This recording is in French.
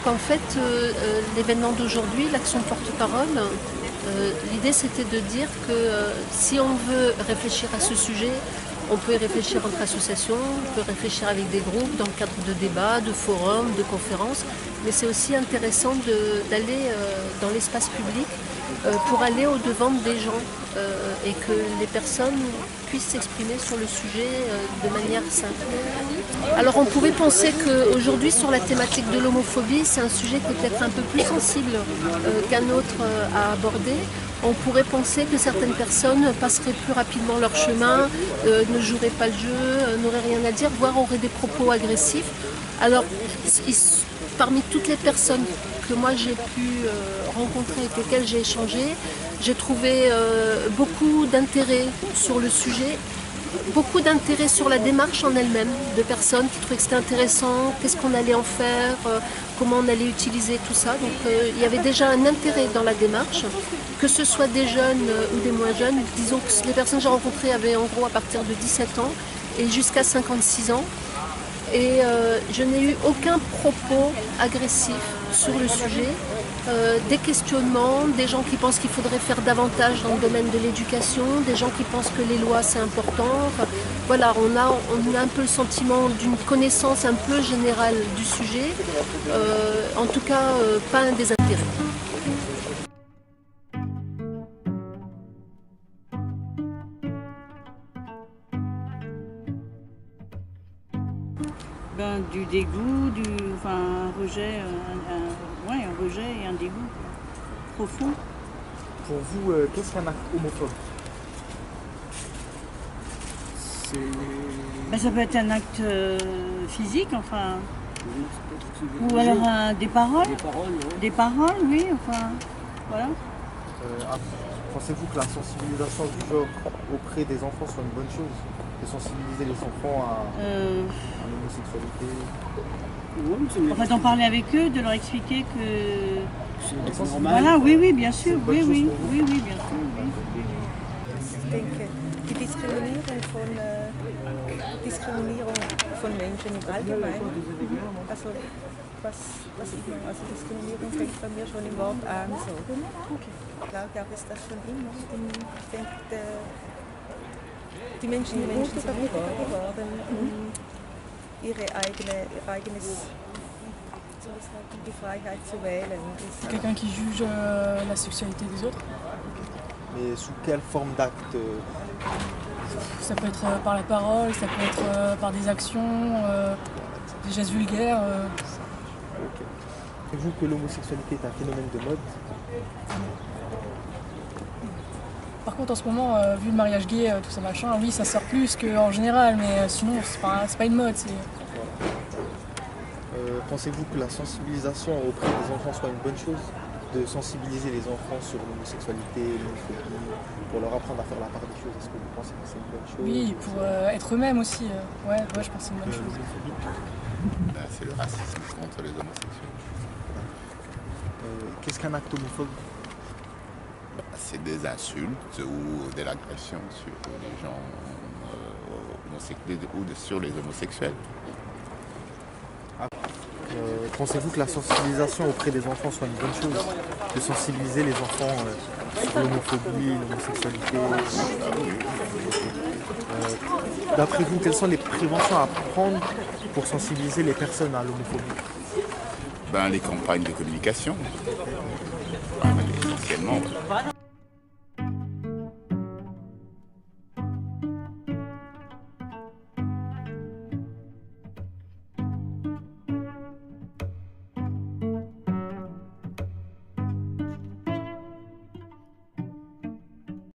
Donc en fait, l'événement d'aujourd'hui, l'action porte-parole, l'idée c'était de dire que si on veut réfléchir à ce sujet, on peut y réfléchir entre associations, on peut réfléchir avec des groupes dans le cadre de débats, de forums, de conférences, mais c'est aussi intéressant d'aller dans l'espace public pour aller au-devant des gens et que les personnes puissent s'exprimer sur le sujet de manière simple. Alors on pourrait penser qu'aujourd'hui sur la thématique de l'homophobie, c'est un sujet peut-être un peu plus sensible qu'un autre à aborder. On pourrait penser que certaines personnes passeraient plus rapidement leur chemin, ne joueraient pas le jeu, n'auraient rien à dire, voire auraient des propos agressifs. Alors, parmi toutes les personnes que moi j'ai pu rencontrer, avec lesquelles j'ai échangé, j'ai trouvé beaucoup d'intérêt sur le sujet, beaucoup d'intérêt sur la démarche en elle-même, de personnes qui trouvaient que c'était intéressant, qu'est-ce qu'on allait en faire, comment on allait utiliser tout ça. Donc il y avait déjà un intérêt dans la démarche, que ce soit des jeunes ou des moins jeunes. Disons que les personnes que j'ai rencontrées avaient en gros à partir de 17 ans et jusqu'à 56 ans. Et je n'ai eu aucun propos agressif sur le sujet. Des questionnements, des gens qui pensent qu'il faudrait faire davantage dans le domaine de l'éducation, des gens qui pensent que les lois c'est important. Enfin, voilà, on a un peu le sentiment d'une connaissance un peu générale du sujet, en tout cas pas un désintérêt. Ben, du dégoût, un rejet, un rejet et un dégoût profond. Pour vous, qu'est-ce qu'un acte homophobe? Ben, ça peut être un acte physique, enfin, ou alors des paroles. Des paroles, oui, enfin, voilà. Pensez-vous que la sensibilisation du genre auprès des enfants soit une bonne chose? De sensibiliser les enfants à l'homosexualité? En fait, d'en parler avec eux, de leur expliquer que... C'est normal. Voilà, oui, bien sûr, oui, bien sûr, oui. Ich denke, die Diskriminierung von Menschen im Allgemeinen, also Diskriminierung fängt bei mir schon im Wort an. So. Klar gab es das schon immer. Ich denke, die Menschen sind geworden, ihre eigenes, die Freiheit zu wählen. C'est quelqu'un qui juge la sexualité des autres. Mais sous quelle forme d'acte? Ça peut être par la parole, ça peut être par des actions, des gestes vulgaires. Okay. Pensez-vous que l'homosexualité est un phénomène de mode? Par contre, en ce moment, vu le mariage gay, tout ça machin, oui, ça sort plus qu'en général, mais sinon, c'est pas une mode. Pensez-vous que la sensibilisation auprès des enfants soit une bonne chose? De sensibiliser les enfants sur l'homosexualité, l'homophobie, pour leur apprendre à faire la part des choses. Est-ce que vous pensez que c'est une bonne chose? Oui, pour être eux-mêmes aussi. Ouais, je pense que c'est une bonne chose. C'est le racisme contre les homosexuels. Qu'est-ce qu'un acte homophobe? C'est des insultes ou de l'agression sur les gens homosexuels ou sur les homosexuels. Pensez-vous que la sensibilisation auprès des enfants soit une bonne chose? De sensibiliser les enfants sur l'homophobie, l'homosexualité? D'après vous, quelles sont les préventions à prendre pour sensibiliser les personnes à l'homophobie? Les campagnes de communication, essentiellement.